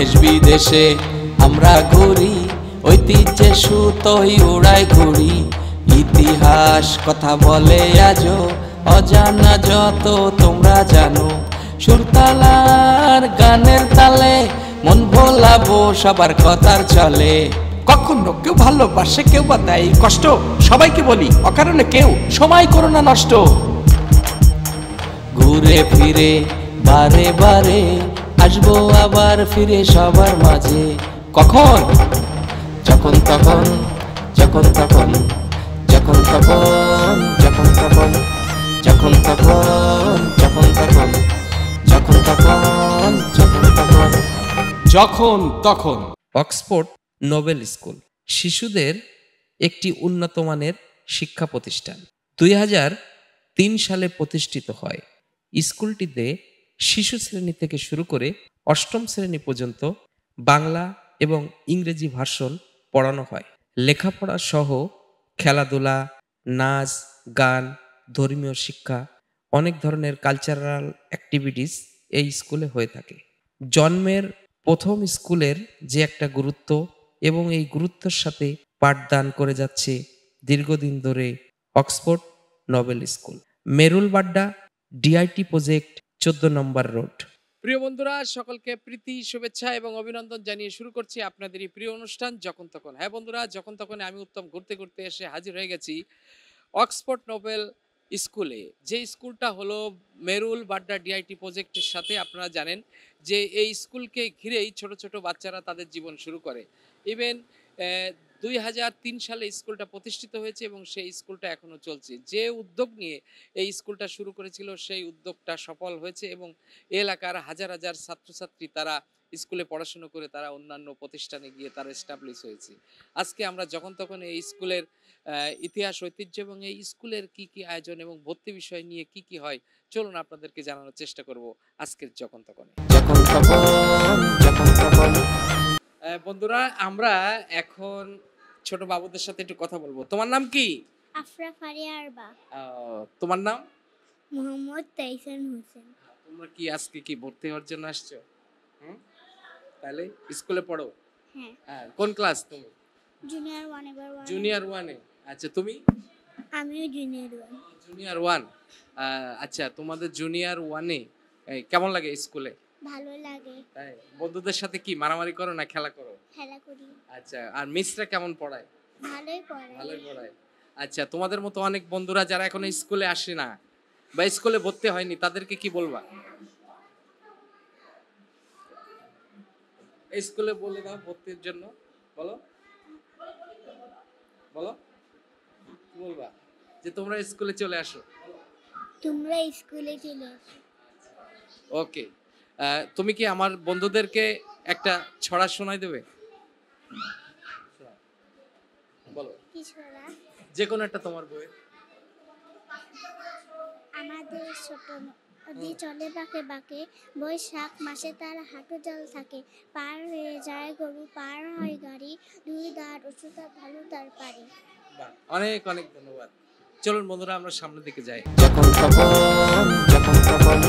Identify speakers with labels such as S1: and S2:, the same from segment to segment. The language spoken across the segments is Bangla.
S1: দেশ বিদেশে আমরা ঘুরি, ঐতিহ্যে সুতোই উড়াই ঘুরি। ইতিহাস কথা বলে আজও, অজানা যত তোমরা জানো। সুরতালার গানের তালে মন ভোলাবো সবার কথার চলে।
S2: কখনো কেউ ভালোবাসে, কেউ বা দেয় কষ্ট, সবাইকে বলি অকারণে কেউ সময় করো না নষ্ট।
S1: ঘুরে ফিরে বারে বারে আসবো আবার ফিরে সবার মাঝে। কখন? যখন তখন, যখন তখন, যখন তখন, যখন তখন, যখন তখন, যখন তখন, যখন তখন, যখন তখন,
S2: যখন তখন।
S3: অক্সফোর্ড নোবেল স্কুল শিশুদের একটি উন্নত মানের শিক্ষা প্রতিষ্ঠান। 2003 সালে প্রতিষ্ঠিত হয়। স্কুলটিতে শিশু শ্রেণী থেকে শুরু করে অষ্টম শ্রেণী পর্যন্ত বাংলা এবং ইংরেজি ভার্সন পড়ানো হয়। লেখাপড়া সহ খেলাধুলা, নাচ, গান, ধর্মীয় শিক্ষা, অনেক ধরনের কালচারাল অ্যাক্টিভিটিস এই স্কুলে হয়ে থাকে। জন্মের প্রথম স্কুলের যে একটা গুরুত্ব এবং এই গুরুত্বের সাথে পাঠদান করে যাচ্ছে দীর্ঘদিন ধরে Oxford Nobel school, Merul Badda, DIT project, 14 নম্বর রোড।
S4: প্রিয় বন্ধুরা, সকলকে প্রীতি, শুভেচ্ছা এবং অভিনন্দন জানিয়ে শুরু করছি আপনাদের এই প্রিয় অনুষ্ঠান যখন তখন। হ্যাঁ বন্ধুরা, যখন তখন আমি উত্তম ঘুরতে ঘুরতে এসে হাজির হয়ে গেছি অক্সফোর্ড নোবেল স্কুলে। যে স্কুলটা হলো মেরুল বাড্ডা ডিআইটি প্রজেক্টের সাথে। আপনারা জানেন যে এই স্কুলকে ঘিরেই ছোট ছোট বাচ্চারা তাদের জীবন শুরু করে। ইভেন 2003 সালে স্কুলটা প্রতিষ্ঠিত হয়েছে এবং সেই স্কুলটা এখনও চলছে। যে উদ্যোগ নিয়ে এই স্কুলটা শুরু করেছিল সেই উদ্যোগটা সফল হয়েছে এবং এলাকার হাজার হাজার ছাত্রছাত্রী তারা স্কুলে পড়াশুনো করে তারা অন্যান্য প্রতিষ্ঠানে গিয়ে তারা এস্টাবলিশ হয়েছে। আজকে আমরা যখন তখন এই স্কুলের ইতিহাস, ঐতিহ্য এবং এই স্কুলের কি কি আয়োজন এবং ভর্তি বিষয় নিয়ে কি কি হয় চলুন আপনাদেরকে জানানোর চেষ্টা করব আজকের যখন তখন।
S1: যখন তখন, যখন তখন।
S4: বন্ধুরা, আমরা এখন ছোট বাবুদের সাথে একটু কথা বলবো। তোমার নাম কি?
S5: আফরা ফারিয়া আরবা।
S4: তোমার নাম?
S5: মোহাম্মদ তাইসন হোসেন।
S4: তোমরা কি আজকে কি ভর্তি হওয়ার জন্য আসছো? তাহলে স্কুলে পড়ো?
S5: হ্যাঁ।
S4: কোন ক্লাস তুমি?
S5: জুনিয়র 1 এবার 1।
S4: জুনিয়র 1-এ। আচ্ছা, তুমি?
S5: আমিও জুনিয়র 1।
S4: জুনিয়র 1। আচ্ছা, তোমাদের জুনিয়র 1-এ কেমন লাগে স্কুলে?
S5: ভালো লাগে।
S4: তাই? বন্ধুদের সাথে কি মারামারি করো না খেলা করো?
S5: খেলা করি।
S4: আচ্ছা, আর মিসরা কেমন পড়ায়?
S5: ভালোই পড়ায়।
S4: ভালোই পড়ায়। আচ্ছা, তোমাদের মতো অনেক বন্ধুরা যারা এখনো স্কুলে আসে না বা স্কুলে ভর্তি হয়নি তাদেরকে কি বলবা? এই স্কুলে বলে দাও ভর্তির জন্য। বলো বলো, কি বলবা? যে তোমরা স্কুলে চলে আসো।
S5: তোমরা স্কুলে চলে আসো।
S4: ওকে। তুমি কি আমার বন্ধুদেরকে একটা ছড়া শোনাই দেবে? বলো।
S5: কি ছড়া?
S4: যে কোনো একটা তোমার বই।
S5: আমাদের ছোট নদী চলে বাঁকে বাঁকে, বৈশাখ মাসে তার হাঁটু জল থাকে। পার হয়ে যায় গরু, পার হয় গাড়ি, দুই দাঁত উঁচুটা ভালো তার পারি।
S4: অনেক অনেক ধন্যবাদ। চলুন বন্ধুরা, আমরা সামনের দিকে যাই।
S1: যখন তখন, যখন তখন।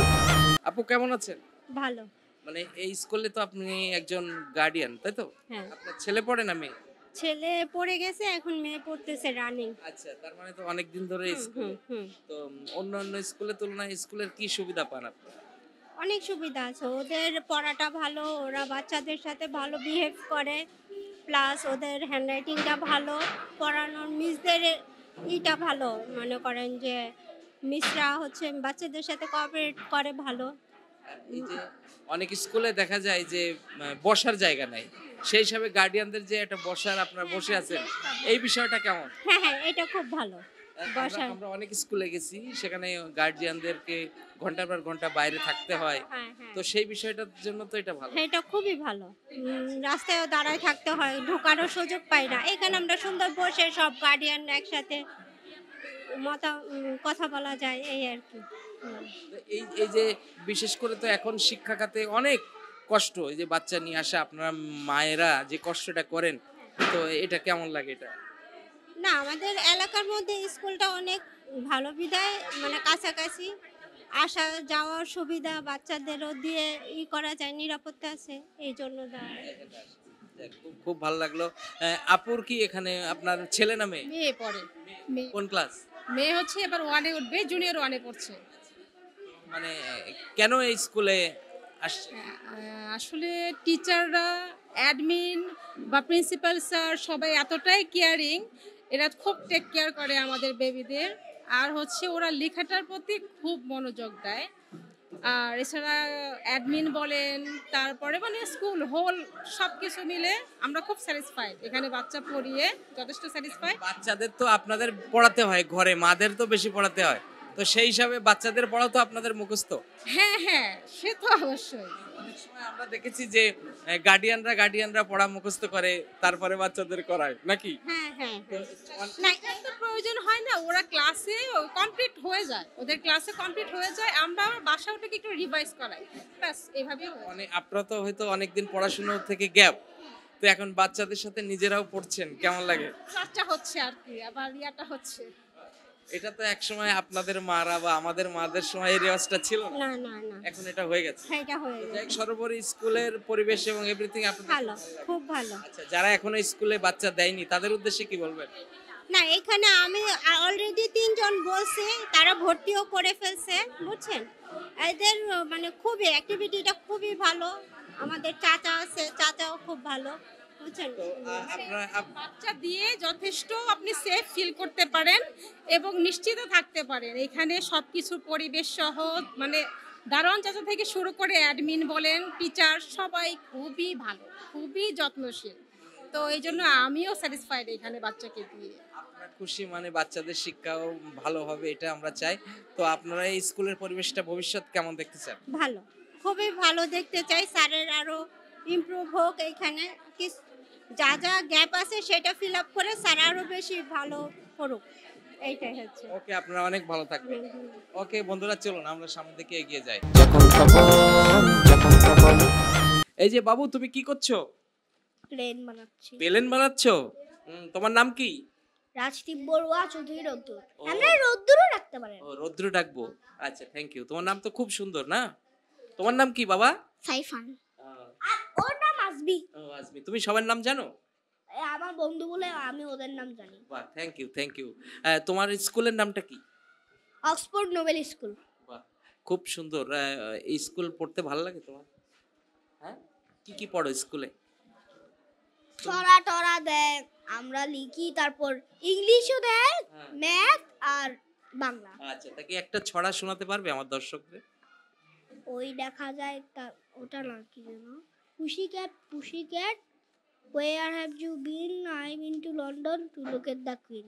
S4: আপু কেমন আছেন?
S6: ভালো।
S4: মানে এই স্কুলে তো আপনি একজন গার্ডিয়ান, তাই তো?
S6: হ্যাঁ।
S4: আপনার ছেলে পড়ে না মেয়ে?
S6: ছেলে পড়ে গেছে, এখন মেয়ে পড়তেছে রানিং।
S4: আচ্ছা, তার মানে তো অনেক দিন ধরে স্কুলে। তো অন্যান্য স্কুলের তুলনায় স্কুলের কি সুবিধা পান আপনি?
S6: অনেক সুবিধা আছে, ওদের পড়াটা ভালো, ওরা বাচ্চাদের সাথে ভালো বিহেভ করে, প্লাস ওদের হ্যান্ডরাইটিংটা ভালো, পড়ানোর মিসদের ইটা ভালো, মনে করেন যে মিসরা হচ্ছে বাচ্চাদের সাথে কোঅপারেট করে ভালো।
S4: এই যে অনেক স্কুলে দেখা যায় যে বসার জায়গা নাই, সেই হিসাবে গার্ডিয়ানদের যে একটা বসার আপনারা বসে আছেন, এই বিষয়টা কেমন?
S6: হ্যাঁ, এটা খুব ভালো।
S4: আমরা অনেক স্কুলে গেছি, সেখানে গার্ডিয়ানদেরকে ঘন্টার পর ঘন্টা বাইরে থাকতে হয়। তো সেই বিষয়টার জন্য তো এটা ভালো।
S6: এটা খুবই ভালো। রাস্তায়ও দাঁড়ায় থাকতে হয়, ঢোকারও সুযোগ পাই না। এখানে আমরা সুন্দর বসে সব গার্ডিয়ান একসাথে কথা বলা যায়, এই আর কি।
S4: এই যে বিশেষ করে তো এখন শিক্ষা খাতে অনেক কষ্ট, এই যে বাচ্চা নিয়ে আসা আপনারা মায়েরা যে কষ্টটা করেন, তো এটা কেমন লাগে? এটা
S6: না, আমাদের এলাকার মধ্যে স্কুলটা অনেক ভালো বিধায়, মানে কাছাকাছি আসা যাওয়ার সুবিধা বাচ্চাদেরও দিয়ে করা যায়, নিরাপত্তা আছে, এই জন্য দেওয়া।
S3: খুব খুব ভালো লাগলো। আপুর কি এখানে আপনার ছেলে না মেয়ে?
S7: মেয়ে পড়ে। মেয়ে-
S3: কোন ক্লাস?
S7: মেয়ে হচ্ছে এবার 1-এ উঠবে, জুনিয়র 1-এ পড়ছে।
S3: মানে কেন এই স্কুলে আসছে?
S7: আসলে টিচাররা, অ্যাডমিন বা প্রিন্সিপাল স্যার সবাই এতটাই কেয়ারিং, এরা খুব টেক কেয়ার করে আমাদের বেবিদের। আর হচ্ছে ওরা লেখাটার প্রতি খুব মনোযোগ দেয়। আর এছাড়া অ্যাডমিন বলেন, তারপরে মানে স্কুল হোল সব কিছু মিলে আমরা খুব স্যাটিসফাইড। এখানে বাচ্চা পড়িয়ে যথেষ্ট স্যাটিসফাইড।
S3: বাচ্চাদের তো আপনাদের পড়াতে হয় ঘরে, মাদের তো বেশি পড়াতে হয়, তো সেই হিসাবে বাচ্চাদের পড়া তো আপনাদের মুখস্থ।
S7: হ্যাঁ হ্যাঁ, সে তো অবশ্যই।
S3: অনেক সময় আমরা দেখেছি যে গার্ডিয়ানরা পড়া মুখস্থ করে তারপরে বাচ্চাদের করায় নাকি?
S6: হ্যাঁ হ্যাঁ হ্যাঁ।
S7: না, এটা তো প্রয়োজন হয় না, ওরা ক্লাসে কমপ্লিট হয়ে যায়, ওদের ক্লাসে কমপ্লিট হয়ে যায়, আমরা বাসা ওটাকে একটু রিভাইজ করাই, ব্যাস এভাবেই হয়।
S3: মানে আপনারা তো হয়তো অনেকদিন পড়াশোনা থেকে গ্যাপ, তো এখন বাচ্চাদের সাথে নিজেরাও পড়ছেন, কেমন লাগে?
S7: চর্চা হচ্ছে আর কি, আবার ইয়াটা হচ্ছে।
S3: এটা তো এক সময় আপনাদের মারা বা আমাদের মাদের সময় এই রেওয়াজটা ছিল না,
S6: না না না,
S3: এখন এটা হয়ে গেছে।
S6: হ্যাঁ, এটা হয়ে
S3: যাই
S6: যায়।
S3: হোক, সর্বোপরি স্কুলের পরিবেশ এবং এভরিথিং আপনাদের
S6: ভালো, খুব ভালো।
S3: আচ্ছা, যারা এখনো স্কুলে বাচ্চা দেয়নি তাদের উদ্দেশ্যে কি বলবেন?
S6: না, এখানে আমি অলরেডি 3 জন বলছি, তারা ভর্তিও করে ফেলছে, বুঝছেন। এদের মানে খুবই অ্যাক্টিভিটিটা খুবই ভালো। আমাদের চাচা আছে, চাচাও খুব ভালো, বুঝছেন।
S3: আপনারা
S7: বাচ্চা দিয়ে যথেষ্ট আপনি সেফ ফিল করতে পারেন এবং নিশ্চিত থাকতে পারেন। এখানে সবকিছু পরিবেশ সহ, মানে দারোয়ান চাচা থেকে শুরু করে অ্যাডমিন বলেন, টিচার সবাই খুবই ভালো, খুবই যত্নশীল। তো এই জন্য আমিও স্যাটিসফাইড এখানে বাচ্চাকে দিয়ে।
S3: আপনারা খুশি, মানে বাচ্চাদের শিক্ষাও ভালো হবে এটা আমরা চাই। তো আপনারা এই স্কুলের পরিবেশটা ভবিষ্যৎ কেমন দেখতে চান?
S6: ভালো, খুবই ভালো দেখতে চাই। স্যারের আরো ইমপ্রুভ হোক, এখানে যা যা গ্যাপ আছে সেটা ফিল আপ করে স্যার আরো বেশি ভালো করুক, এইটাই হচ্ছে।
S3: ওকে, আপনারা অনেক ভালো থাকবেন। ওকে বন্ধুরা, চলুন আমরা সামনের দিকে এগিয়ে যাই।
S1: যখন তখন
S3: এই যে বাবু, তুমি কি করছো?
S6: প্লেন বানাচ্ছি।
S3: প্লেন বানাচ্ছো? তোমার নাম কি?
S6: রাজদীপ বড়ুয়া, চৌধুরী রোদ্দুর।
S3: ও।
S6: আমরা রোদ্দুরও রাখতে পারেন।
S3: ও, রৌদ্র ডাকবো। আচ্ছা, থ্যাংক ইউ। তোমার নাম তো খুব সুন্দর না? তোমার নাম কি বাবা?
S6: সাইফান।
S3: আহ,
S6: আর ওর নাম আসবি।
S3: ও, আজমি। তুমি সবার নাম জানো?
S6: আমার বন্ধু বলে আমি ওদের নাম জানি।
S3: বাহ, থ্যাংক ইউ, থ্যাংক ইউ। তোমার স্কুলের নামটা কি?
S6: Oxford Nobel school.
S3: বাহ, খুব সুন্দর। এই স্কুল পড়তে ভালো লাগে তোমার? হ্যাঁ, কি কি পড়ো স্কুলে?
S6: ছড়া টরা দেয়, আমরা লিখি, তারপর ইংলিশও দেয়,
S3: হ্যাঁ।
S6: ম্যাথ আর বাংলা।
S3: আচ্ছা, তাকে একটা ছড়া শোনাতে পারবে আমার দর্শকদের?
S6: ওই দেখা যায় ওটা না, কি যেন, পুশি cat where have you been? I been to London to look at the queen.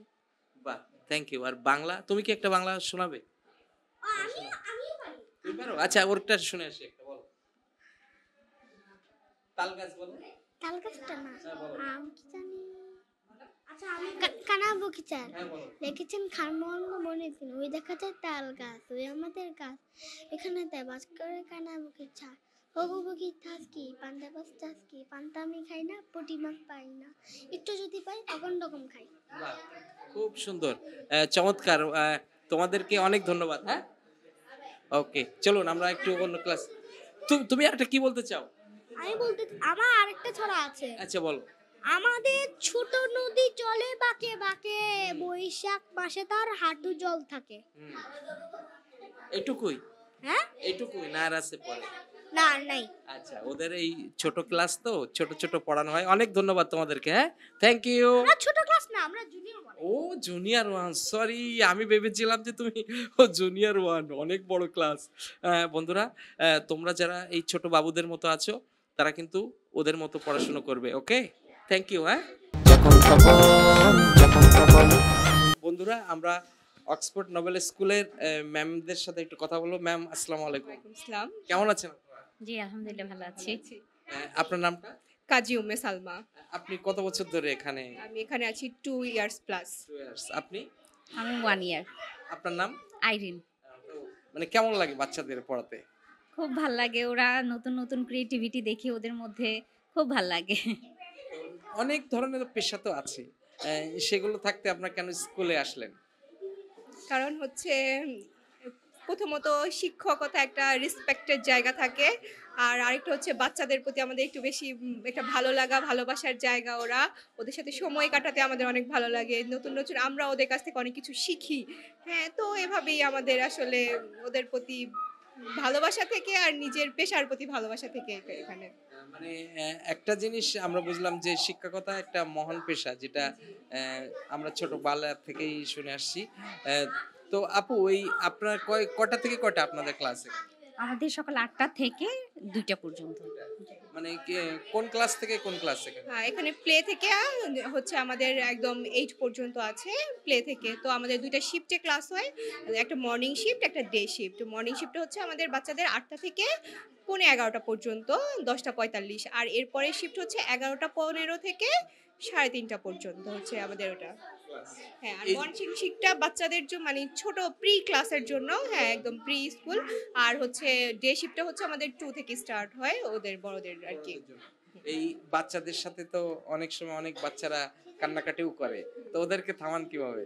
S3: বাহ, থ্যাংক ইউ। আর বাংলা, তুমি কি একটা বাংলা শোনাবে?
S6: আমি পারি।
S3: তুমি পারো? আচ্ছা, ওরটা শুনে আসি একটা, বলো। তাল গাছ বলো।
S5: তাল গাছটা না,
S3: হ্যাঁ, বলো।
S5: আম কি জানি। আচ্ছা, আমি কানা বগিচার
S3: হ্যাঁ, বলো।
S5: লিখেছেন খানমোহন মনে দিন, ওই দেখা যায় তাল গাছ, ওই আমাদের গাছ, এখানে তাই বাস করে কানা বগিচা। হগু বগিচা কি পান্তা বাস চাষ কি, পান্তা আমি খাই না, পুঁটি মাছ পাই না, একটু যদি পাই তখন রকম খাই।
S3: বাহ, খুব সুন্দর, চমৎকার। তোমাদেরকে অনেক ধন্যবাদ। হ্যাঁ, ওকে, চলুন আমরা একটু অন্য ক্লাস। তুমি একটা কি বলতে চাও?
S5: আমি বলতে, আমার আরেকটা ছড়া আছে।
S3: আচ্ছা, বলো।
S5: আমাদের ছোট নদী চলে বাঁকে বাঁকে, বৈশাখ মাসে তার হাঁটু জল থাকে।
S3: এটুকুই?
S5: হ্যাঁ,
S3: এটুকুই না, আর আছে পরে?
S5: না নাই।
S3: আচ্ছা, ওদের এই ছোট ক্লাস তো ছোট ছোট পড়ানো হয়। অনেক ধন্যবাদ তোমাদেরকে। হ্যাঁ, থ্যাংক ইউ।
S5: আমরা ছোট ক্লাস না, আমরা জুনিয়র ওয়ান।
S3: ও, জুনিয়র ওয়ান, সরি, আমি ভেবেছিলাম যে তুমি জুনিয়র ওয়ান, অনেক বড় ক্লাস। বন্ধুরা, তোমরা যারা এই ছোট বাবুদের মতো আছো, তারা কিন্তু ওদের মতো পড়াশোনা করবে। ওকে, থ্যাংক ইউ। হ্যাঁ,
S1: যখন তখন
S3: বন্ধুরা, আমরা অক্সফোর্ড নোবেল স্কুলের ম্যামদের সাথে একটু কথা বলবো। ম্যাম, আসসালামু আলাইকুম।
S7: ইসলাম।
S3: কেমন আছেন আপনারা?
S8: জি আলহামদুলিল্লাহ ভালো আছি।
S3: আপনার নামটা?
S7: কাজী উম্মে সালমা।
S3: আপনি কত বছর ধরে এখানে?
S7: আমি এখানে আছি 2 ইয়ার্স প্লাস।
S3: 2 years। আপনি?
S8: আমি 1 ইয়ার।
S3: আপনার নাম?
S8: আইরিন।
S3: মানে কেমন লাগে বাচ্চাদের পড়াতে?
S8: খুব ভাল লাগে, ওরা নতুন নতুন ক্রিয়েটিভিটি দেখি ওদের মধ্যে, খুব ভাল লাগে।
S3: অনেক ধরনের পেশা তো আছে, সেগুলো থাকতে আপনারা কেন স্কুলে আসলেন?
S7: কারণ হচ্ছে
S9: প্রথমত শিক্ষকতা একটা রেসপেক্টের জায়গা থাকে, আর আরেকটা হচ্ছে বাচ্চাদের প্রতি আমাদের একটু বেশি একটা ভালো লাগা ভালোবাসার জায়গা। ওদের সাথে সময় কাটাতে আমাদের অনেক ভালো লাগে, নতুন নতুন আমরা ওদের কাছ থেকে অনেক কিছু শিখি। হ্যাঁ, তো এভাবেই আমাদের আসলে ওদের প্রতি ভালোবাসা থেকে আর নিজের পেশার প্রতি ভালোবাসা থেকে এখানে।
S4: মানে একটা জিনিস আমরা বুঝলাম যে শিক্ষকতা একটা মহান পেশা, যেটা আমরা ছোটবেলা থেকেই শুনে আসছি। তো আপু, ওই আপনার কটা থেকে কটা আপনাদের ক্লাসে?
S8: আমাদের সকাল 8টা থেকে 2টা পর্যন্ত।
S4: মানে কোন ক্লাস থেকে কোন ক্লাস থেকে?
S9: হ্যাঁ, এখানে প্লে থেকে হচ্ছে আমাদের একদম 8 পর্যন্ত আছে প্লে থেকে। তো আমাদের 2টা শিফটে ক্লাস হয়, একটা মর্নিং শিফট একটা ডে শিফট। মর্নিং শিফটে হচ্ছে আমাদের বাচ্চাদের 8টা থেকে 11:30 পর্যন্ত 10:45, আর এরপরে শিফট হচ্ছে 11:15 থেকে 3:30 পর্যন্ত হচ্ছে আমাদের ওটা। হ্যাঁ, আর মর্নিং শিফটটা বাচ্চাদের জন্য মানে ছোট প্রি ক্লাসের জন্য, হ্যাঁ একদম প্রি স্কুল। আর হচ্ছে ডে শিফটটা হচ্ছে আমাদের 2 থেকে স্টার্ট হয় ওদের বড়দের আর কি।
S4: এই বাচ্চাদের সাথে তো অনেক সময় অনেক বাচ্চারা কান্নাকাটিও করে, তো ওদেরকে থামান কিভাবে?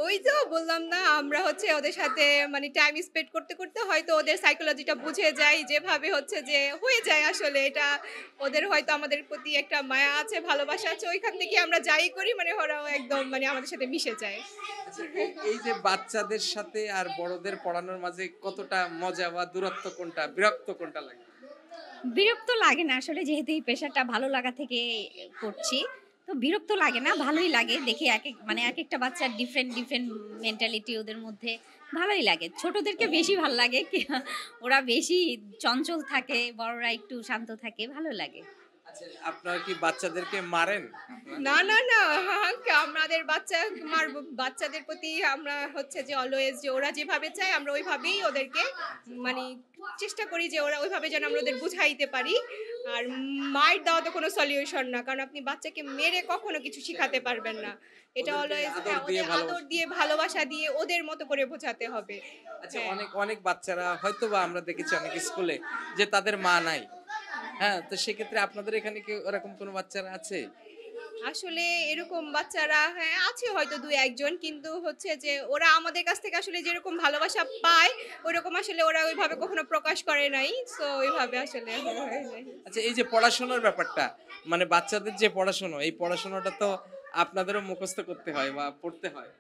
S9: ওই তো বললাম না, আমরা হচ্ছে ওদের সাথে মানে টাইম স্পেন্ড করতে করতে হয়তো ওদের সাইকোলজিটা বুঝে যাই, যেভাবে হচ্ছে যে হয়ে যায় আসলে এটা ওদের হয়তো আমাদের প্রতি একটা মায়া আছে ভালোবাসা আছে, ওইখান থেকে আমরা যাই করি মানে ওরাও একদম মানে আমাদের সাথে মিশে যায়।
S4: আচ্ছা, এই যে বাচ্চাদের সাথে আর বড়দের পড়ানোর মাঝে কতটা মজা বা দূরত্ব কোনটা, বিরক্ত কোনটা লাগে?
S8: বিরক্ত লাগে না আসলে, যেহেতু এই পেশাটা ভালো লাগা থেকে করছি, তো বিরক্ত লাগে না, ভালোই লাগে দেখে। এক একটা বাচ্চার ডিফারেন্ট মেন্টালিটি ওদের মধ্যে, ভালোই লাগে। ছোটদেরকে বেশি ভালো লাগে, ওরা বেশি চঞ্চল থাকে, বড়রা একটু শান্ত থাকে, ভালো লাগে।
S4: আচ্ছা, আপনারা কি বাচ্চাদেরকে মারেন?
S9: না না না, আমাদের বাচ্চাদের প্রতি আমরা হচ্ছে যে অলওয়েজ যে ওরা যেভাবে চায় আমরা ওইভাবেই ওদেরকে মানে চেষ্টা করি যে ওরা ওইভাবে যেন আমরা ওদের বুঝাইতে পারি। আর মার দেওয়া তো কোনো সলিউশন না, কারণ আপনি বাচ্চাকে মেরে কখনো কিছু শিখাতে পারবেন না। এটা অলওয়েজ আদর দিয়ে ভালোবাসা দিয়ে ওদের মতো করে বোঝাতে হবে।
S4: আচ্ছা, অনেক বাচ্চারা হয়তো বা আমরা দেখেছি অনেক স্কুলে যে তাদের মা নাই। হ্যাঁ, তো সেক্ষেত্রে আপনাদের এখানে কি এরকম কোনো বাচ্চারা আছে?
S9: আসলে এরকম বাচ্চারা হ্যাঁ আছে হয়তো 2-1 জন, কিন্তু হচ্ছে যে ওরা আমাদের কাছ থেকে আসলে যেরকম ভালোবাসা পায় ওইরকম আসলে ওরা ওইভাবে কখনো প্রকাশ করে নাই, সো ওইভাবে আসলে হয় নাই।
S4: আচ্ছা, এই যে পড়াশোনার ব্যাপারটা, মানে বাচ্চাদের যে পড়াশোনা, এই পড়াশোনাটা তো আপনাদেরও মুখস্থ করতে হয় বা পড়তে হয়?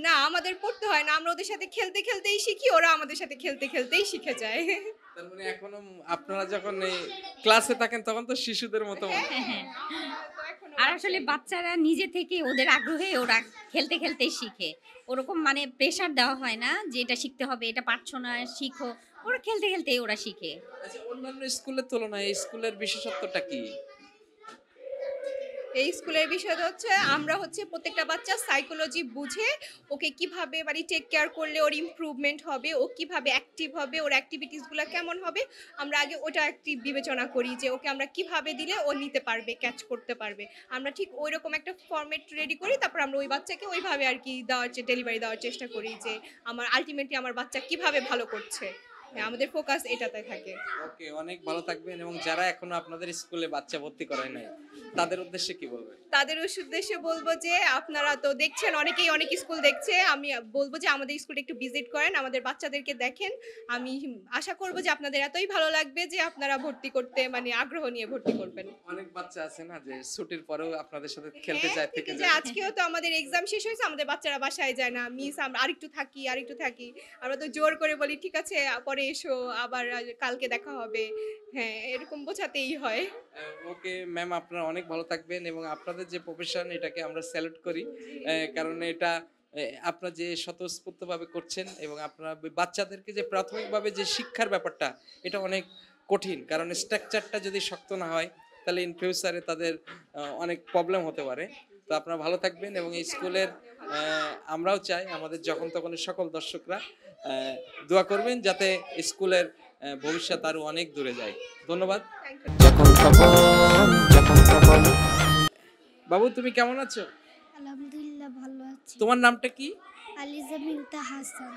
S9: না, আমাদের পড়তে হয় না, আমরা ওদের সাথে খেলতে খেলতেই শিখি, ওরা আমাদের সাথে খেলতে খেলতেই শিখে যায়।
S4: তার মানে এখনো আপনারা যখন এই ক্লাসে থাকেন তখন তো শিশুদের মতো।
S8: আর আসলে বাচ্চারা নিজে থেকে ওদের আগ্রহে ওরা খেলতে খেলতেই শিখে, ওরকম মানে প্রেশার দেওয়া হয় না যে এটা শিখতে হবে, এটা পারছো না শিখো, ওরা খেলতে খেলতেই ওরা শিখে।
S4: আচ্ছা, অন্যান্য স্কুলের তুলনায় এই স্কুলের বিশেষত্বটা কি?
S9: এই স্কুলের বিষয় হচ্ছে আমরা হচ্ছে প্রত্যেকটা বাচ্চা সাইকোলজি বুঝে ওকে কিভাবে মানে টেক কেয়ার করলে ওর ইমপ্রুভমেন্ট হবে, ও কিভাবে অ্যাক্টিভ হবে, ওর অ্যাক্টিভিটিসগুলো কেমন হবে, আমরা আগে ওটা একটি বিবেচনা করি যে ওকে আমরা কিভাবে দিলে ও নিতে পারবে, ক্যাচ করতে পারবে। আমরা ঠিক ওই রকম একটা ফরম্যাট রেডি করি, তারপর আমরা ওই বাচ্চাকে ওইভাবে আর কি ডেলিভারি দেওয়ার চেষ্টা করি যে আমার আলটিমেটলি আমার বাচ্চা কিভাবে ভালো করছে। আমাদের ফোকাস এটাতে থাকে।
S4: ওকে, অনেক ভালো থাকবেন। এবং যারা এখনো আপনাদের স্কুলে বাচ্চা ভর্তি করায় নাই তাদের উদ্দেশ্যে কি বলবেন?
S9: তাদের উদ্দেশ্যে বলবো যে আপনারা তো দেখছেন অনেকেই অনেক স্কুল দেখছে, আমি বলবো যে আমাদের স্কুলটা একটু ভিজিট করেন, আমাদের বাচ্চাদেরকে দেখেন। আমি আশা করবো যে আপনাদের এতই ভালো লাগবে যে আপনারা ভর্তি করতে মানে আগ্রহ নিয়ে ভর্তি করবেন।
S4: অনেক বাচ্চা আছে না যে ছুটির পরেও আপনাদের সাথে খেলতে যায়, থেকে
S9: যে আজকেও তো আমাদের এক্সাম শেষ হয়েছে, আমাদের বাচ্চারা বাসায় যায় না, মিস আমরা আরেকটু থাকি। আমরা তো জোর করে বলি ঠিক আছে পরে এসো, আবার কালকে দেখা হবে, হ্যাঁ এরকম বোঝাতেই হয়।
S4: ওকে ম্যাম, আপনারা অনেক ভালো থাকবেন এবং আপনাদের যে প্রফেশন এটাকে আমরা স্যালুট করি, কারণ এটা আপনারা যে স্বতঃস্ফূর্তভাবে করছেন এবং আপনারা বাচ্চাদেরকে যে প্রাথমিকভাবে যে শিক্ষার ব্যাপারটা এটা অনেক কঠিন, কারণ স্ট্রাকচারটা যদি শক্ত না হয় তাহলে ইন ফিউচারে তাদের অনেক প্রবলেম হতে পারে। তো আপনারা ভালো থাকবেন এবং এই স্কুলের আমরাও চাই আমাদের যখন তখন সকল দর্শকরা দোয়া করবেন যাতে স্কুলের ভবিষ্যৎ আরো অনেক দূরে যায়। ধন্যবাদ। বাবু, তুমি কেমন আছো?
S5: আলহামদুলিল্লাহ ভালো আছি।
S4: তোমার নামটা কি?
S5: আলিজা বিনতে হাসান।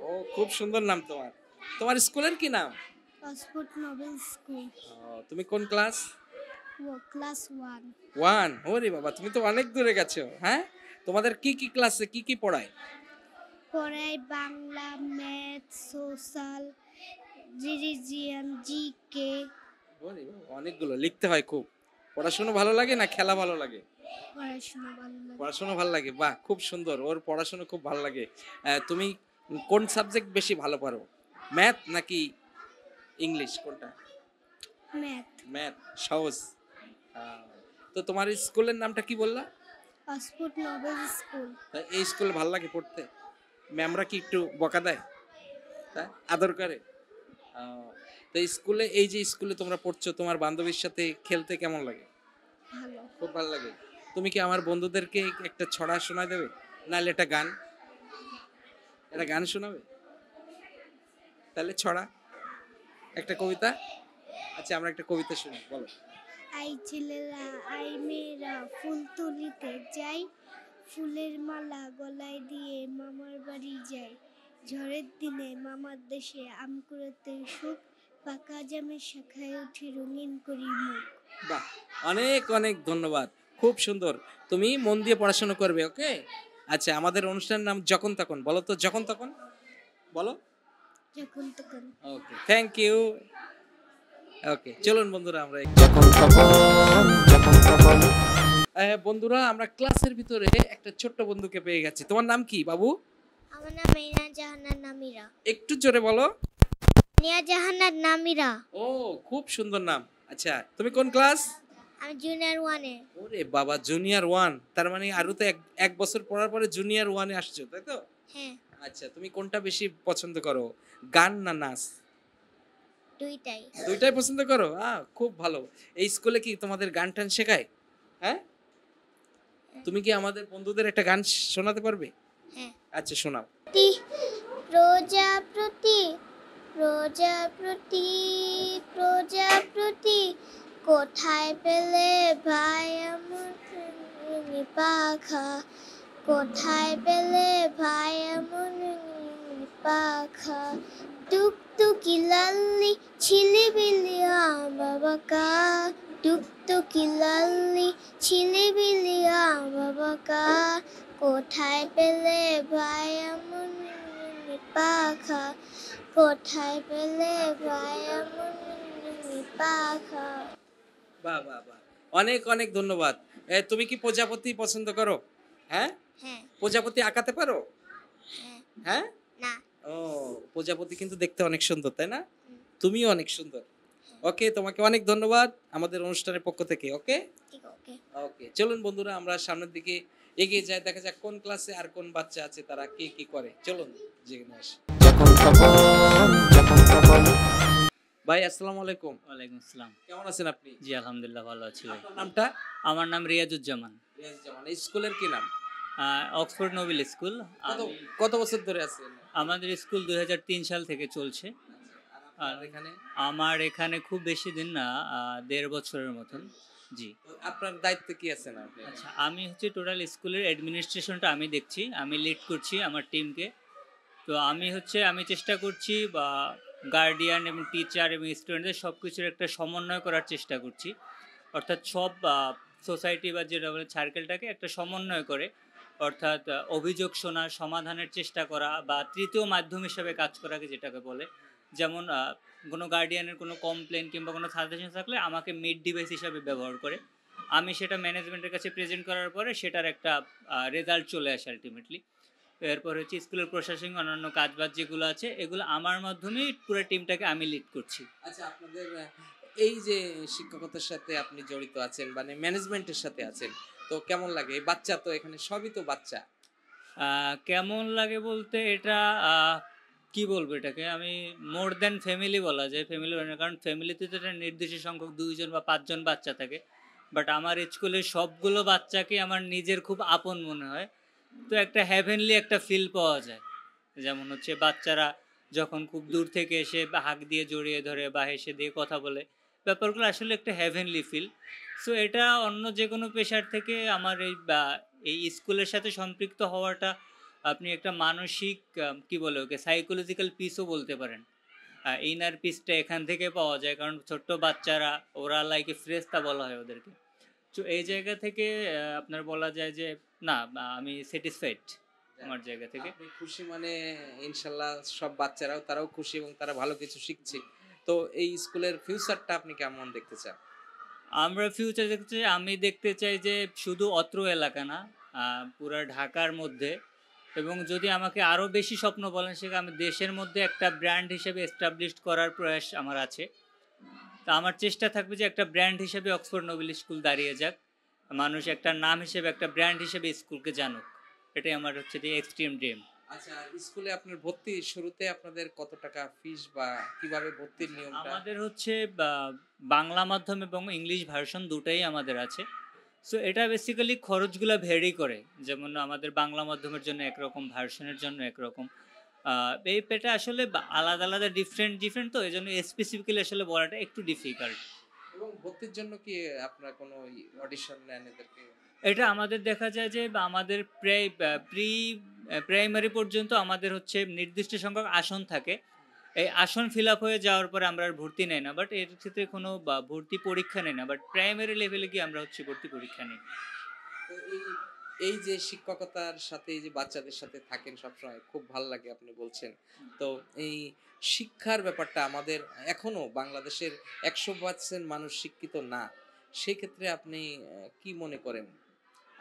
S4: ও, খুব সুন্দর নাম তোমার। তোমার স্কুলের কি নাম?
S5: Oxford Nobel school.
S4: তুমি কোন ক্লাস?
S5: ক্লাস
S4: 1। ওরে বাবা, তুমি তো অনেক দূরে গেছো। হ্যাঁ, তোমাদের কি কি ক্লাসে কি কি পড়ায়?
S5: পড়াই Bangla, math, social, religion, GK.
S4: অনেকগুলো লিখতে হয় খুব। পড়াশোনা ভালো লাগে না খেলা ভালো লাগে?
S5: পড়াশোনা ভালো লাগে।
S4: পড়াশোনা ভালো লাগে, বাহ খুব সুন্দর, ওর পড়াশোনা খুব ভালো লাগে। তুমি কোন সাবজেক্ট বেশি ভালো পারো, ম্যাথ নাকি ইংলিশ, কোনটা?
S5: ম্যাথ।
S4: ম্যাথ সহজ। তো তোমার স্কুলের নামটা কি বললা?
S5: Oxford Nobel school.
S4: তা এই স্কুলে ভালো লাগে পড়তে? ম্যামরা কি একটু বকা দেয়, আদর করে? তো স্কুলে, এই যে স্কুলে তোমরা পড়ছো, তোমার বান্ধবীর সাথে খেলতে কেমন লাগে?
S5: ভালো।
S4: খুব ভালো লাগে। তুমি কি আমার বন্ধুদেরকে একটা ছড়া শোনায় দেবে, নাহলে একটা গান, একটা গান শোনাবে? তাহলে ছড়া, একটা কবিতা। আচ্ছা আমরা একটা কবিতা শুনি, বলো।
S5: আই ছেলেরা আই মেয়েরা ফুল তুলিতে যাই, ফুলের মালা গলায় দিয়ে মামার বাড়ি যাই, ঝড়ের দিনে মামার দেশে আম কুড়াতে সুখ, পাকা জামের শাখায় উঠে রঙিন করি মুখ।
S4: বাহ, অনেক অনেক ধন্যবাদ, খুব সুন্দর। তুমি মন দিয়ে পড়াশোনা করবে, ওকে? আচ্ছা, আমাদের অনুষ্ঠানের নাম যখন তখন, বলো তো যখন তখন, বলো।
S5: যখন তখন।
S4: ওকে, থ্যাংক ইউ। ওকে, চলুন বন্ধুরা আমরা
S1: যখন তখন যখন তখন
S4: বন্ধুরা আমরা ক্লাসের ভিতরে একটা ছোট্ট বন্ধুকে পেয়ে গেছি। তোমার নাম কি বাবু?
S5: আমার নাম মেনা জাহানার নামিরা।
S4: একটু জোরে বলো।
S5: নিয়া জাহানার নামিরা।
S4: ও, খুব সুন্দর নাম। আচ্ছা, তুমি কোন ক্লাস?
S5: আমি জুনিয়র 1-এ।
S4: ওরে বাবা, জুনিয়র 1, তার মানে আরো তো এক বছর পড়ার পরে জুনিয়র 1-এ আসছো, তাই তো?
S5: হ্যাঁ।
S4: আচ্ছা, তুমি কোনটা বেশি পছন্দ করো, গান না নাচ?
S5: দুইটাই।
S4: দুইটাই পছন্দ করো? খুব ভালো। এই স্কুলে কি তোমাদের গান টান শেখায়? হ্যাঁ, তুমি কি আমাদের বন্ধুদের একটা গান শোনাতে পারবে?
S5: হ্যাঁ।
S4: আচ্ছা, শোনাও।
S5: প্রজাপতি প্রজাপতি প্রজাপতি, কোথায় পেলে ভাই এমন পাখা, কোথায় পেলে ভাই এমন পাখা, টুকটুকি লাল্লি ছিলিবিলি বাবাকা, টুকটুকি লাল্লি ছিলিবিলি বাবাকা, কোথায় পেলে ভাই এমন পাখা, কোথায় পেলে ভাই এমন পাখা।
S4: বাহ বাহ বাহ, অনেক অনেক ধন্যবাদ। তুমি কি প্রজাপতি পছন্দ করো? হ্যাঁ।
S5: হ্যাঁ।
S4: প্রজাপতি আঁকাতে পারো?
S5: হ্যাঁ।
S4: হ্যাঁ।
S5: না।
S4: ও, প্রজাপতি কিন্তু দেখতে অনেক সুন্দর, তাই না? তুমিও অনেক সুন্দর। ওকে, তোমাকে অনেক ধন্যবাদ আমাদের অনুষ্ঠানের পক্ষ থেকে। ওকে
S5: ওকে
S4: ওকে, চলুন বন্ধুরা আমরা সামনের দিকে এগিয়ে যাই, দেখা যাক কোন ক্লাসে আর কোন বাচ্চা আছে, তারা কি কি করে। চলুন জেনে আসি।
S1: যখন তখন যখন তখন
S4: ভাই আসসালামু আলাইকুম।
S10: ওয়ালাইকুম আসসালাম।
S4: কেমন আছেন আপনি?
S10: জি আলহামদুলিল্লাহ ভালো আছি ভাই।
S4: আপনার নামটা?
S10: আমার নাম রিয়াজুজ্জামান।
S4: রিয়াজুজ্জামান। এই স্কুলের কি নাম?
S10: Oxford Nobel school.
S4: কত বছর ধরে আছেন?
S10: আমাদের স্কুল 2003 সাল থেকে চলছে।
S4: আর এখানে?
S10: আমার এখানে খুব বেশি দিন না, 1.5 বছরের মতন। জি।
S4: আপনার দায়িত্ব কি আছেন আপনি?
S10: আচ্ছা, আমি হচ্ছে টোটাল স্কুলের অ্যাডমিনিস্ট্রেশনটা আমি দেখছি, আমি লিড করছি আমার টিমকে। তো আমি চেষ্টা করছি বা গার্ডিয়ান এবং টিচার এবং স্টুডেন্টদের সব কিছুর একটা সমন্বয় করার চেষ্টা করছি, অর্থাৎ সব সোসাইটি বা যেটা বলে সার্কেলটাকে একটা সমন্বয় করে, অর্থাৎ অভিযোগ শোনা, সমাধানের চেষ্টা করা বা তৃতীয় মাধ্যম হিসেবে কাজ করাকে যেটাকে বলে। যেমন কোনো গার্ডিয়ানের কোনো কমপ্লেন কিংবা কোনো সাজেশন থাকলে আমাকে মিড ডিভাইস হিসাবে ব্যবহার করে, আমি সেটা ম্যানেজমেন্টের কাছে প্রেজেন্ট করার পরে সেটার একটা রেজাল্ট চলে আসে আলটিমেটলি। এরপর হচ্ছে স্কুলের প্রশাসনিক অন্যান্য কাজবাজ যেগুলো আছে এগুলো আমার মাধ্যমেই পুরো টিমটাকে আমি লিড করছি।
S4: আচ্ছা, আপনাদের এই যে শিক্ষকতার সাথে আপনি জড়িত আছেন, মানে ম্যানেজমেন্টের সাথে আছেন, তো কেমন লাগে? এই বাচ্চা তো এখানে সবই তো বাচ্চা।
S10: কেমন লাগে বলতে এটা কি বলবো, এটাকে আমি মোর দ্যান ফ্যামিলি বলা যায়। ফ্যামিলি কারণ ফ্যামিলিতে তো একটা নির্দিষ্ট সংখ্যক 2 জন বা 5 জন বাচ্চা থাকে, বাট আমার স্কুলের সবগুলো বাচ্চাকে আমার নিজের খুব আপন মনে হয়। তো একটা হ্যাভেনলি একটা ফিল পাওয়া যায়। যেমন হচ্ছে বাচ্চারা যখন খুব দূর থেকে এসে হাঁক দিয়ে জড়িয়ে ধরে বা হেসে দিয়ে কথা বলে, ব্যাপারগুলো আসলে একটা হ্যাভেনলি ফিল। সো এটা অন্য যে কোনো পেশার থেকে আমার এই স্কুলের সাথে সম্পৃক্ত হওয়াটা, আপনি একটা মানসিক কি বলে ওকে সাইকোলজিক্যাল পিসও বলতে পারেন। ইনার পিসটা এখান থেকে পাওয়া যায়, কারণ ছোট্ট বাচ্চারা ওরা লাইকে ফ্রেস্তা বলা হয় ওদেরকে। তো এই জায়গা থেকে আপনার বলা যায় যে না, আমি স্যাটিসফাইড আমার জায়গা থেকে।
S4: আপনি খুশি মানে ইনশাল্লাহ সব বাচ্চারাও তারাও খুশি এবং তারা ভালো কিছু শিখছে। তো এই স্কুলের ফিউচারটা আপনি কেমন দেখতে চান?
S10: আমরা ফিউচার দেখতে চাই, আমি দেখতে চাই যে শুধু অত্র এলাকা না, পুরা ঢাকার মধ্যে, এবং যদি আমাকে আরও বেশি স্বপ্ন বলেন সেটা আমি দেশের মধ্যে একটা ব্র্যান্ড হিসেবে এস্টাবলিশড করার প্রয়াস আমার আছে। তা আমার চেষ্টা থাকবে যে একটা ব্র্যান্ড হিসেবে অক্সফোর্ড নোবেল স্কুল দাঁড়িয়ে যাক, মানুষ একটা নাম হিসেবে একটা ব্র্যান্ড হিসেবে স্কুলকে জানুক, এটাই আমার হচ্ছে যে এক্সট্রিম ড্রিম।
S4: আচ্ছা, স্কুলে আপনার ভর্তি শুরুতে আপনাদের কত টাকা ফিস বা কিভাবে ভর্তির নিয়মটা?
S10: আমাদের হচ্ছে বাংলা মাধ্যম এবং ইংলিশ ভার্সন দুটাই আমাদের আছে। সো এটা বেসিক্যালি খরচগুলো ভেরি করে, যেমন আমাদের বাংলা মাধ্যমের জন্য একরকম, ভার্সনের জন্য একরকম। এটা আসলে আলাদা আলাদা ডিফারেন্ট, তো এই জন্য স্পেসিফিক্যালি আসলে বলাটা একটু ডিফিকাল্ট।
S4: এবং ভর্তির জন্য কি আপনারা কোনো অডিশন নেন এদেরকে?
S10: এটা আমাদের দেখা যায় যে আমাদের প্রাইমারি পর্যন্ত আমাদের হচ্ছে নির্দিষ্ট সংখ্যক আসন থাকে, এই আসন ফিল আপ হয়ে যাওয়ার পরে আমরা আর ভর্তি নেই না, বাট এর ক্ষেত্রে কোনো ভর্তি পরীক্ষা নেই না, বাট প্রাইমারি লেভেলে গিয়ে আমরা হচ্ছে ভর্তি পরীক্ষা নিই।
S4: তো এই যে শিক্ষকতার সাথে এই যে বাচ্চাদের সাথে থাকেন সবসময়, খুব ভালো লাগে আপনি বলছেন। তো এই শিক্ষার ব্যাপারটা আমাদের এখনো বাংলাদেশের 100% মানুষ শিক্ষিত না, সেক্ষেত্রে আপনি কি মনে করেন?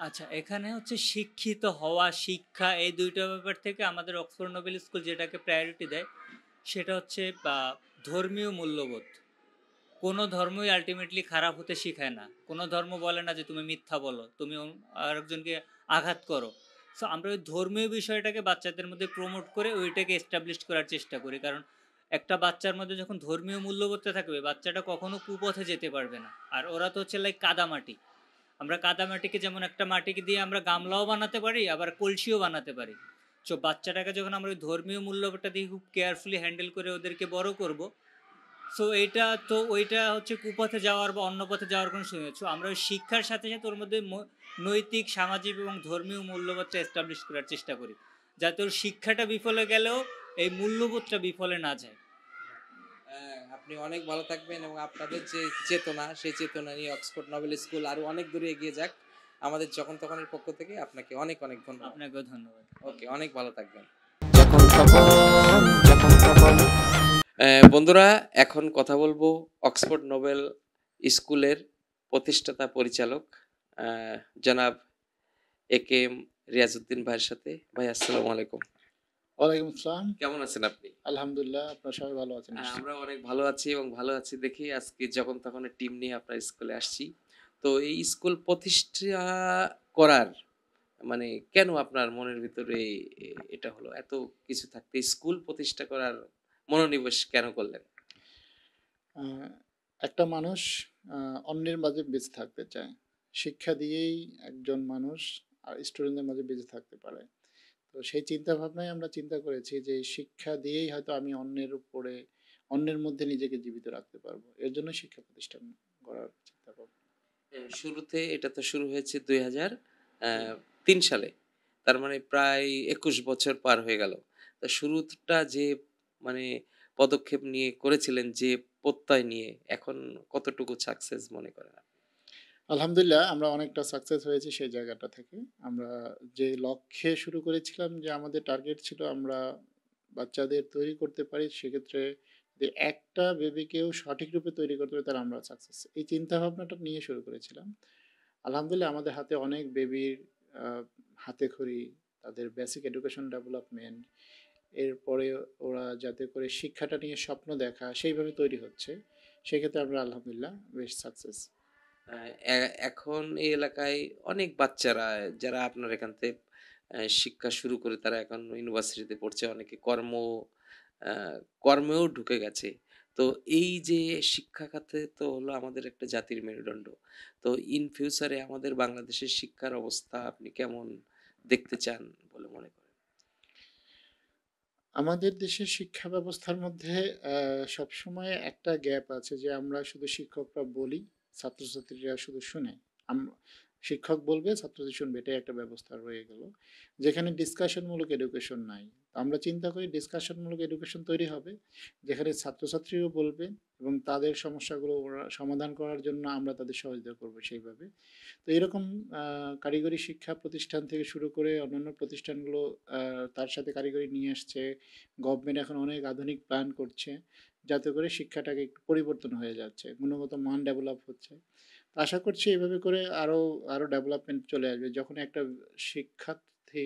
S10: আচ্ছা, এখানে হচ্ছে শিক্ষিত হওয়া, শিক্ষা, এই দুইটা ব্যাপার থেকে আমাদের অক্সফোর্ড নোবেল স্কুল যেটাকে প্রায়োরিটি দেয় সেটা হচ্ছে ধর্মীয় মূল্যবোধ। কোনো ধর্মই আলটিমেটলি খারাপ হতে শেখায় না, কোনো ধর্ম বলে না যে তুমি মিথ্যা বলো, তুমি আরেকজনকে আঘাত করো। সো আমরা ওই ধর্মীয় বিষয়টাকে বাচ্চাদের মধ্যে প্রমোট করে ওইটাকে এস্টাবলিশ করার চেষ্টা করি, কারণ একটা বাচ্চার মধ্যে যখন ধর্মীয় মূল্যবোধটা থাকবে বাচ্চাটা কখনো কুপথে যেতে পারবে না। আর ওরা তো হচ্ছে লাইক কাদামাটি, আমরা কাদামাটিকে যেমন একটা মাটিকে দিয়ে আমরা গামলাও বানাতে পারি, আবার কলসিও বানাতে পারি। সো বাচ্চাটাকে যখন আমরা ওই ধর্মীয় মূল্যবোধটা দিয়ে খুব কেয়ারফুলি হ্যান্ডেল করে ওদেরকে বড় করব, সো এইটা তো ওইটা হচ্ছে কুপথে যাওয়ার বা অন্য পথে যাওয়ার কোনো সুযোগ নেই। সো আমরা ওই শিক্ষার সাথে সাথে ওর মধ্যে নৈতিক, সামাজিক এবং ধর্মীয় মূল্যবোধটা এস্টাবলিশ করার চেষ্টা করি, যাতে ওর শিক্ষাটা বিফলে গেলেও এই মূল্যবোধটা বিফলে না যায়।
S4: আপনি অনেক ভালো থাকবেন এবং আপনাদের যে চেতনা, সেই চেতনা নিয়ে অক্সফোর্ড নোবেল স্কুল আরো অনেক দূরে এগিয়ে যাক। আমাদের যখন তখনের পক্ষ থেকে আপনাকে অনেক অনেক ধন্যবাদ।
S10: আপনাকেও ধন্যবাদ।
S4: ওকে, অনেক ভালো থাকবেন।
S1: যখন তখন
S2: বন্ধুরা, এখন কথা বলবো অক্সফোর্ড নোবেল স্কুলের প্রতিষ্ঠাতা পরিচালক জনাব একেএম রিয়াজউদ্দিন ভাইয়ের সাথে। ভাই, আসসালামু আলাইকুম।
S11: ওয়ালাইকুম আসসালাম।
S2: কেমন আছেন আপনি?
S11: আলহামদুলিল্লাহ, আপনারা সবাই ভালো আছেন?
S2: আমরা অনেক ভালো আছি এবং ভালো আছি দেখি আজকে যখন তখন টিম নিয়ে আপনার স্কুলে আসছি। তো এই স্কুল প্রতিষ্ঠা করার মানে কেন আপনার মনের ভিতরে এটা হলো, এত কিছু থাকতে স্কুল প্রতিষ্ঠা করার মনোনিবেশ কেন করলেন?
S11: একটা মানুষ অন্যের মাঝে বেঁচে থাকতে চায়, শিক্ষা দিয়েই একজন মানুষ আর স্টুডেন্টদের মাঝে বেঁচে থাকতে পারে। তো সেই চিন্তা ভাবনায় আমরা চিন্তা করেছি যে শিক্ষা দিয়েই হয়তো আমি অন্যের মধ্যে নিজেকে জীবিত রাখতে পারবো, এর জন্য শিক্ষা প্রতিষ্ঠান করার চিন্তা ভাবনা।
S2: শুরুতে এটা তো শুরু হয়েছে 2003 সালে, তার মানে প্রায় 21 বছর পার হয়ে গেল। তা শুরুটা যে মানে পদক্ষেপ নিয়ে করেছিলেন, যে প্রত্যয় নিয়ে, এখন কতটুকু সাকসেস মনে করেন?
S11: আলহামদুলিল্লাহ, আমরা অনেকটা সাকসেস হয়েছি সেই জায়গাটা থেকে। আমরা যে লক্ষ্যে শুরু করেছিলাম, যে আমাদের টার্গেট ছিল আমরা বাচ্চাদের তৈরি করতে পারি, সেক্ষেত্রে যে একটা বেবিকেও সঠিক রূপে তৈরি করতে পারি, তার আমরা সাকসেস, এই চিন্তা ভাবনাটা নিয়ে শুরু করেছিলাম। আলহামদুলিল্লাহ, আমাদের হাতে অনেক বেবির হাতে খড়ি, তাদের বেসিক এডুকেশন ডেভেলপমেন্ট, এরপরে ওরা যাতে করে শিক্ষাটা নিয়ে স্বপ্ন দেখা সেইভাবে তৈরি হচ্ছে, সেক্ষেত্রে আমরা আলহামদুলিল্লাহ বেশ সাকসেস।
S2: এখন এই এলাকায় অনেক বাচ্চারা যারা আপনার এখান থেকে শিক্ষা শুরু করে তারা এখন ইউনিভার্সিটিতে পড়ছে, অনেকে কর্মেও ঢুকে গেছে। তো এই যে শিক্ষা খাতে তো হলো আমাদের একটা জাতির মেরুদণ্ড। তো ইন ফিউচারে আমাদের বাংলাদেশের শিক্ষার অবস্থা আপনি কেমন দেখতে চান বলে মনে করেন?
S11: আমাদের দেশের শিক্ষা ব্যবস্থার মধ্যে সবসময় একটা গ্যাপ আছে, যে আমরা শুধু শিক্ষকরা বলি, ছাত্রছাত্রীরা শুধু শুনে। শিক্ষক বলবে, ছাত্রছাত্রী শুনবে, এটাই একটা ব্যবস্থা রয়ে গেল, যেখানে ডিসকাশনমূলক এডুকেশন নাই। তো আমরা চিন্তা করি ডিসকাশনমূলক এডুকেশন তৈরি হবে, যেখানে ছাত্রছাত্রীও বলবে এবং তাদের সমস্যাগুলো ওরা সমাধান করার জন্য আমরা তাদের সহযোগিতা করবো সেইভাবে। তো এরকম কারিগরি শিক্ষা প্রতিষ্ঠান থেকে শুরু করে অন্যান্য প্রতিষ্ঠানগুলো তার সাথে কারিগরি নিয়ে আসছে। গভর্নমেন্ট এখন অনেক আধুনিক প্ল্যান করছে, যাতে করে শিক্ষাটাকে একটু পরিবর্তন হয়ে যাচ্ছে, গুণগত মান ডেভেলপ হচ্ছে। তো আশা করছি এইভাবে করে আরও ডেভেলপমেন্ট চলে আসবে। যখন একটা শিক্ষার্থী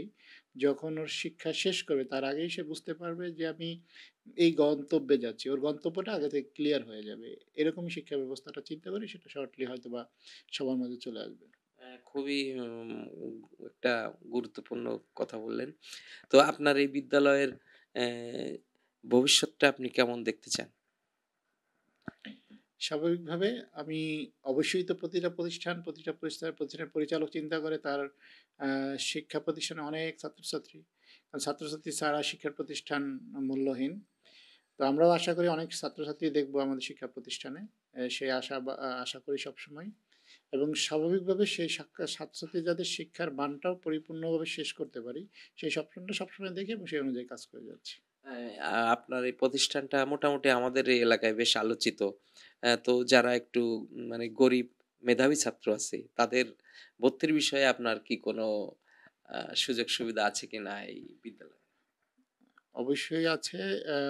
S11: যখন ওর শিক্ষা শেষ করবে, তার আগেই সে বুঝতে পারবে যে আমি এই গন্তব্যে যাচ্ছি, ওর গন্তব্যটা আগে থেকে ক্লিয়ার হয়ে যাবে। এরকমই শিক্ষা ব্যবস্থাটা চিন্তা করি, সেটা শর্টলি হয়তো বা সবার মাঝে চলে আসবে।
S2: খুবই একটা গুরুত্বপূর্ণ কথা বললেন। তো আপনার এই বিদ্যালয়ের ভবিষ্যৎটা আপনি কেমন দেখতে চান?
S11: স্বাভাবিকভাবে আমি অবশ্যই তো প্রতিটা প্রতিষ্ঠানের পরিচালক চিন্তা করে তার শিক্ষা প্রতিষ্ঠানে অনেক ছাত্রছাত্রী, কারণ ছাত্রছাত্রী ছাড়া শিক্ষার প্রতিষ্ঠান মূল্যহীন। তো আমরাও আশা করি অনেক ছাত্রছাত্রী দেখবো আমাদের শিক্ষা প্রতিষ্ঠানে, সেই আশা করি সবসময়। এবং স্বাভাবিকভাবে সেই ছাত্রছাত্রী যাদের শিক্ষার মানটাও পরিপূর্ণভাবে শেষ করতে পারি, সেই স্বপ্নটা সবসময় দেখি এবং সেই অনুযায়ী কাজ করে যাচ্ছি।
S2: আপনার এই প্রতিষ্ঠানটা মোটামুটি আমাদের এই এলাকায় বেশ আলোচিত। তো যারা একটু মানে গরিব মেধাবী ছাত্র আছে, তাদের ভর্তির বিষয়ে আপনার কি কোনো সুযোগ সুবিধা আছে কিনা এই বিদ্যালয়ে?
S11: অবশ্যই আছে।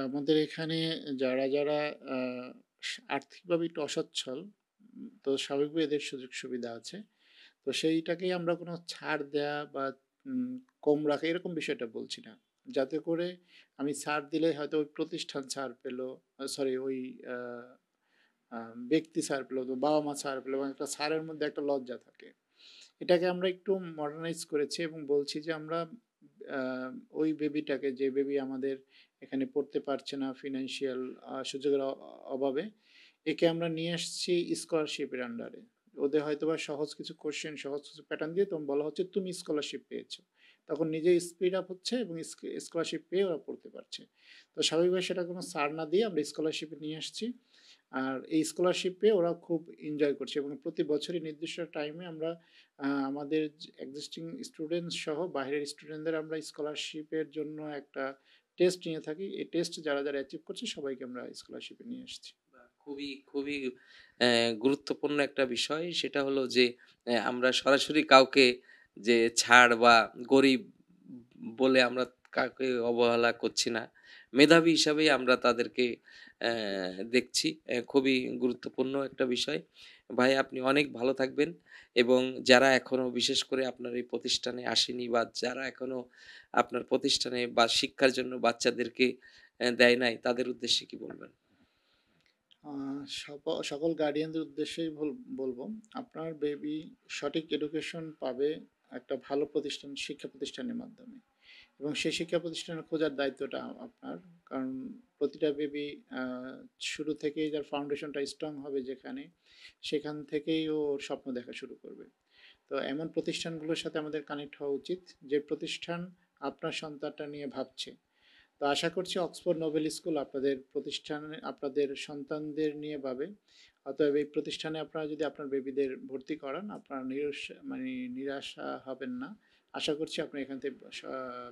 S11: আমাদের এখানে যারা আর্থিকভাবে একটু অসচ্ছল, তো স্বাভাবিকভাবে এদের সুযোগ সুবিধা আছে। তো সেইটাকেই আমরা কোনো ছাড় দেয়া বা কম রাখা এরকম বিষয়টা বলছি না। যাতে করে আমি ছাড় দিলে হয়তো ওই প্রতিষ্ঠান ছাড় পেলো, সরি ওই ব্যক্তি ছাড় পেলো, তো বাবা-মা ছাড় পেলো, এবং একটা ছাড়ের মধ্যে একটা লজ্জা থাকে। এটাকে আমরা একটু মডার্নাইজ করেছি এবং বলছি যে আমরা ওই বেবিটাকে, যে বেবি আমাদের এখানে পড়তে পারছে না ফিনান্সিয়াল সুযোগের অভাবে, একে আমরা নিয়ে আসছি স্কলারশিপের আন্ডারে। ওদের হয়তো বা সহজ কিছু কোশ্চেন, সহজ কিছু প্যাটার্ন দিয়ে তখন বলা হচ্ছে তুমি স্কলারশিপ পেয়েছো, তখন নিজেই স্পিড আপ হচ্ছে এবং স্কলারশিপ পেয়ে ওরা পড়তে পারছে। তো স্বাভাবিকভাবে সেটা কোনো ছাড় না দিয়ে আমরা স্কলারশিপে নিয়ে আসছি। আর এই স্কলারশিপ পেয়ে ওরা খুব এনজয় করছে এবং প্রতি বছরই নির্দিষ্ট টাইমে আমরা আমাদের এক্সিস্টিং স্টুডেন্টস সহ বাইরের স্টুডেন্টদের আমরা স্কলারশিপের জন্য একটা টেস্ট নিয়ে থাকি। এই টেস্ট যারা অ্যাচিভ করছে সবাইকে আমরা স্কলারশিপে নিয়ে আসছি।
S2: খুবই খুবই গুরুত্বপূর্ণ একটা বিষয়। সেটা হলো যে আমরা সরাসরি কাউকে যে ছাড় বা গরিব বলে আমরা কাউকে অবহেলা করছি না। মেধাবী হিসাবেই আমরা তাদেরকে দেখছি। খুবই গুরুত্বপূর্ণ একটা বিষয়। ভাই, আপনি অনেক ভালো থাকবেন এবং যারা এখনো বিশেষ করে আপনার এই প্রতিষ্ঠানে আসেনি বা যারা এখনো আপনার প্রতিষ্ঠানে বা শিক্ষার জন্য বাচ্চাদেরকে দেয় নাই, তাদের উদ্দেশ্যে কি বলবেন?
S11: সকল গার্ডিয়ানদের উদ্দেশ্যেই বলবো, আপনার বেবি সঠিক এডুকেশন পাবে একটা ভালো প্রতিষ্ঠান, শিক্ষা প্রতিষ্ঠানের মাধ্যমে, এবং সেই শিক্ষা প্রতিষ্ঠানের খোঁজার দায়িত্বটা আপনার। কারণ প্রতিটা বেবি শুরু থেকেই যার ফাউন্ডেশনটা স্ট্রং হবে যেখানে, সেখান থেকেই ওর স্বপ্ন দেখা শুরু করবে। তো এমন প্রতিষ্ঠানগুলোর সাথে আমাদের কানেক্ট হওয়া উচিত, যে প্রতিষ্ঠান আপনার সন্তানটা নিয়ে ভাবছে। তো আশা করছি অক্সফোর্ড নোবেল স্কুল আপনাদের প্রতিষ্ঠানে আপনাদের সন্তানদের নিয়ে ভাবে। অতএব এই প্রতিষ্ঠানে আপনারা যদি আপনার বেবিদের ভর্তি করান, আপনারা নিরাশা হবেন না। আশা করছি আপনি এখান থেকে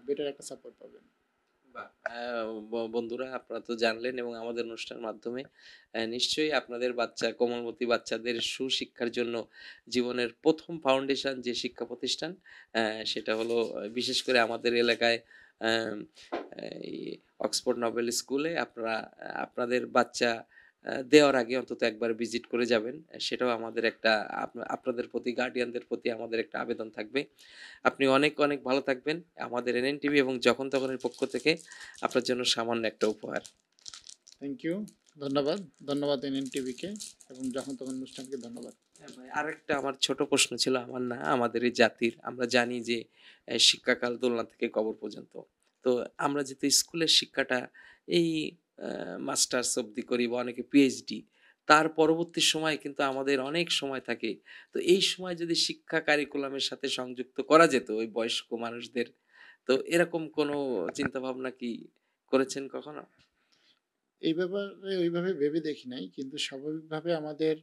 S11: বেটার একটা সাপোর্ট পাবেন।
S2: বন্ধুরা, আপনারা তো জানলেন এবং আমাদের অনুষ্ঠানের মাধ্যমে নিশ্চয়ই আপনাদের বাচ্চা, কোমলমতি বাচ্চাদের সুশিক্ষার জন্য জীবনের প্রথম ফাউন্ডেশন যে শিক্ষা প্রতিষ্ঠান, সেটা হলো বিশেষ করে আমাদের এলাকায় এই অক্সফোর্ড নোবেল স্কুলে। আপনারা আপনাদের বাচ্চা দেওয়ার আগে অন্তত একবার ভিজিট করে যাবেন। সেটাও আমাদের একটা আপনাদের প্রতি, গার্ডিয়ানদের প্রতি আমাদের একটা আবেদন থাকবে। আপনি অনেক অনেক ভালো থাকবেন। আমাদের এনএনটিভি এবং যখন তখনের পক্ষ থেকে আপনার জন্য সামান্য একটা উপহার।
S11: থ্যাংক ইউ, ধন্যবাদ এনএনটিভিকে এবং যখন তখন অনুষ্ঠানকে ধন্যবাদ।
S2: ভাই, আরেকটা আমার ছোট প্রশ্ন ছিল, আমার না আমাদের এই জাতির। আমরা জানি যে শিক্ষাকাল দোলনা থেকে কবর পর্যন্ত। তো আমরা যেহেতু স্কুলের শিক্ষাটা এই মাস্টার্স অবধি করি বা অনেকে পিএইচডি, তার পরবর্তী সময় কিন্তু আমাদের অনেক সময় থাকে। তো এই সময় যদি শিক্ষা কারিকুলামের সাথে সংযুক্ত করা যেত ওই বয়স্ক মানুষদের, তো এরকম কোনো চিন্তা ভাবনা কি করেছেন কখনো?
S11: এই ব্যাপারে ওইভাবে ভেবে দেখি নাই, কিন্তু স্বাভাবিকভাবে আমাদের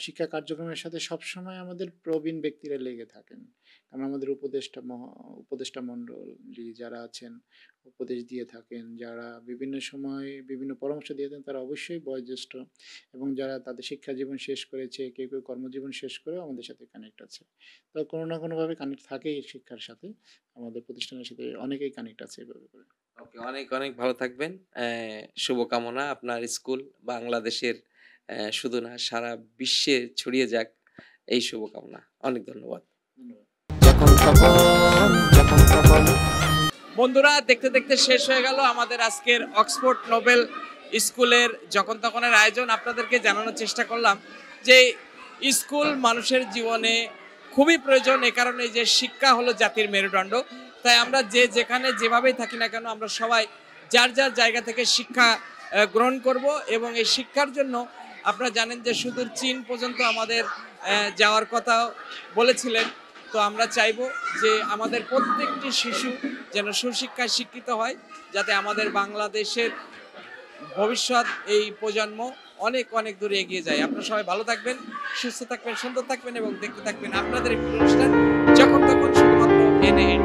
S11: শিক্ষা কার্যক্রমের সাথে সবসময় আমাদের প্রবীণ ব্যক্তিরা লেগে থাকেন। কারণ আমাদের উপদেষ্টা মণ্ডলী যারা আছেন, উপদেশ দিয়ে থাকেন, যারা বিভিন্ন সময় বিভিন্ন পরামর্শ দিয়ে থাকেন, তারা অবশ্যই বয়োজ্যেষ্ঠ এবং যারা তাদের শিক্ষা জীবন শেষ করেছে, কেউ কেউ কর্মজীবন শেষ করেও আমাদের সাথে কানেক্ট আছে। তো কোনো না কোনোভাবে কানেক্ট থাকেই শিক্ষার সাথে, আমাদের প্রতিষ্ঠানের সাথে অনেকেই কানেক্ট আছে এভাবে করে।
S2: ওকে, অনেক অনেক ভালো থাকবেন। শুভকামনা আপনার স্কুল বাংলাদেশের শুধু না সারা বিশ্বে ছড়িয়ে যাক, এই শুভকামনা। অনেক ধন্যবাদ।
S1: যখন তখন
S4: বন্ধুরা, দেখতে দেখতে শেষ হয়ে গেল আমাদের আজকের অক্সফোর্ড নোবেল স্কুলের যখন তখনের আয়োজন। আপনাদেরকে জানানোর চেষ্টা করলাম যে স্কুল মানুষের জীবনে খুবই প্রয়োজন, এ কারণে যে শিক্ষা হলো জাতির মেরুদণ্ড। তাই আমরা যে যেখানে যেভাবেই থাকি না কেন, আমরা সবাই যার যার জায়গা থেকে শিক্ষা গ্রহণ করব। এবং এই শিক্ষার জন্য আপনারা জানেন যে সুদূর চীন পর্যন্ত আমাদের যাওয়ার কথা বলেছিলেন। তো আমরা চাইব যে আমাদের প্রত্যেকটি শিশু যেন সুশিক্ষায় শিক্ষিত হয়, যাতে আমাদের বাংলাদেশের ভবিষ্যৎ এই প্রজন্ম অনেক অনেক দূরে এগিয়ে যায়। আপনারা সবাই ভালো থাকবেন, সুস্থ থাকবেন, সুন্দর থাকবেন এবং দেখতে থাকবেন আপনাদের এই অনুষ্ঠান যখন তখন, শুধুমাত্র NAN।